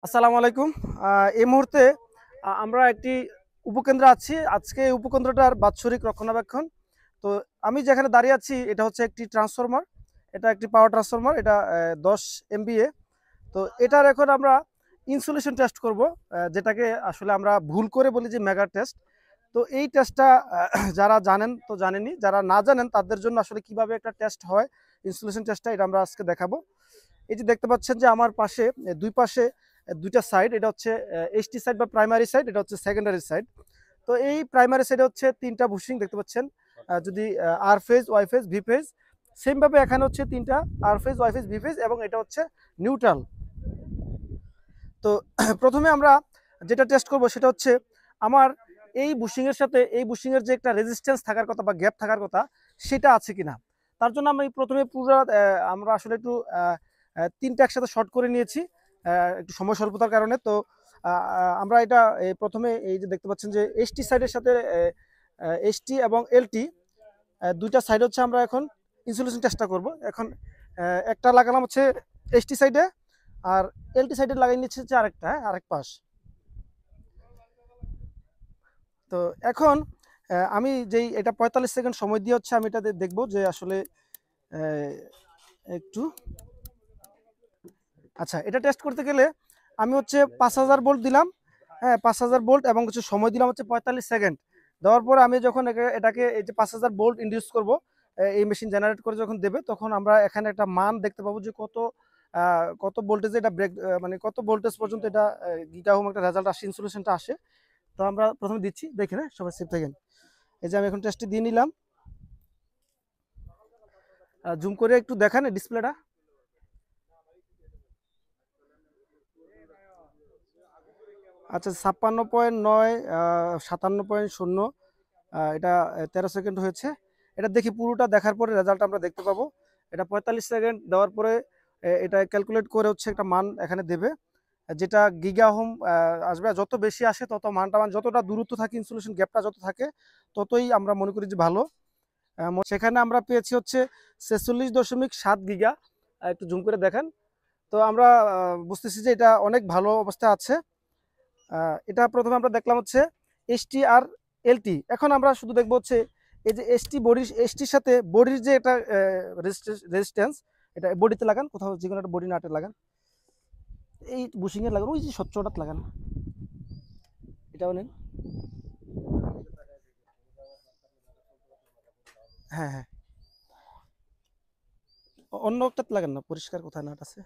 আসসালামু আলাইকুম। এই মুহূর্তে আমরা একটি উপকেন্দ্রে আছি। আজকে এই উপকেন্দ্রটার বাৎসরিক রক্ষণাবেক্ষণ। তো আমি যেখানে দাঁড়িয়ে আছি এটা হচ্ছে একটি ট্রান্সফরমার। এটা একটি পাওয়ার ট্রান্সফরমার। এটা 10 এমভিএ। তো এটার এখন আমরা ইনসুলেশন টেস্ট করব, যেটাকে আসলে আমরা ভুল করে বলি যে মেগা টেস্ট। তো এই টেস্টটা যারা জানেন তো জানেনই, যারা না জানেন তাদের জন্য আসলে কিভাবে একটা টেস্ট হয় ইনসুলেশন টেস্টটা, এটা আমরা আজকে দেখাবো। এই যে দেখতে পাচ্ছেন যে আমার পাশে দুই পাশে দুইটা সাইড, এটা হচ্ছে এইচটি সাইড বা প্রাইমারি সাইড, এটা হচ্ছে সেকেন্ডারি সাইড। তো এই প্রাইমারি সাইডে হচ্ছে তিনটা বুশিং দেখতে পাচ্ছেন, যদি R phase, Y phase, B phase. সেমভাবে এখানে হচ্ছে তিনটা R phase, Y phase, B phase, এবং এটা হচ্ছে নিউট্রাল। তো প্রথমে আমরা যেটা টেস্ট করব সেটা হচ্ছে আমার এই বুশিংয়ের সাথে এই বুশিংয়ের যে একটা রেজিস্ট্যান্স থাকার কথা বা গ্যাপ থাকার কথা, সেটা আছে কিনা। তার জন্য আমরা প্রথমে পুরো আমরা আসলে একটু তিনটা একসাথে শর্ট করে নিয়েছি একটু সময় স্বল্পতার কারণে। তো আমরা এটা প্রথমে এই যে দেখতে পাচ্ছেন যে এসটি সাইডের সাথে এসটি এবং এলটি দুইটা সাইড হচ্ছে আমরা এখন ইনসুলেশন চেষ্টা করব। এখন একটা লাগালাম হচ্ছে এসটি সাইডে, আর এলটি সাইডে লাগাই নিচ্ছে হচ্ছে আরেকটা, আরেক পাশ। তো এখন আমি যেই এটা 45 সেকেন্ড সময় দিয়ে হচ্ছে আমি এটা দেখবো যে আসলে আহ, একটু আচ্ছা, এটা টেস্ট করতে গেলে আমি হচ্ছে 5000 ভোল্ট দিলাম। হ্যাঁ, 5000 ভোল্ট, এবং হচ্ছে সময় দিলাম হচ্ছে 45 সেকেন্ড। দেওয়ার পরে আমি যখন এটাকে এই যে 5000 ভোল্ট ইন্ডিউস করব, এই মেশিন জেনারেট করে যখন দেবে তখন আমরা এখানে একটা মান দেখতে পাবো যে কত কত ভোল্টেজে এটা ব্রেক, মানে কত ভোল্টেজ পর্যন্ত এটা গিগা হোম একটা রেজাল্ট আসে, ইনসুলেশনটা আসে। তো আমরা প্রথমে দিচ্ছি, দেখি না সবাই সেফ থাকেন। এই যে আমি এখন টেস্টটি দিয়ে নিলাম। জুম করে একটু দেখান ডিসপ্লেটা। আচ্ছা, 56.9, 57.0, এটা 13 সেকেন্ড হয়েছে। এটা দেখি, পুরোটা দেখার পরে রেজাল্ট আমরা দেখতে পাবো। এটা 45 সেকেন্ড দেওয়ার পরে এটা ক্যালকুলেট করে হচ্ছে একটা মান এখানে দেবে, যেটা গিগা হোম আসবে। যত বেশি আসে তত মানটা, যতটা দূরত্ব থাকে, ইনসুলেশন গ্যাপটা যত থাকে ততই আমরা মনে করি যে ভালো। সেখানে আমরা পেয়েছি হচ্ছে 46.7 গিগা। একটু জুম করে দেখেন। তো আমরা বুঝতেছি যে এটা অনেক ভালো অবস্থায় আছে। এটা প্রথমে আমরা দেখলাম হচ্ছে এসটি আর এলটি। এখন আমরা শুধু দেখবো হচ্ছে এই যে এসটি বডি, এসটির সাথে বডির যে এটা রেজিস্ট্যান্স, এটা বডিতে লাগান, কোথাও যে কোনো একটা বডি নাটে লাগান, এই বুশিং এর লাগান, ওই যে স্বচ্ছটা লাগান, এটাও নেন। হ্যাঁ হ্যাঁ, অন্য একটা লাগান না, পরিষ্কার কোথায় নাট আছে।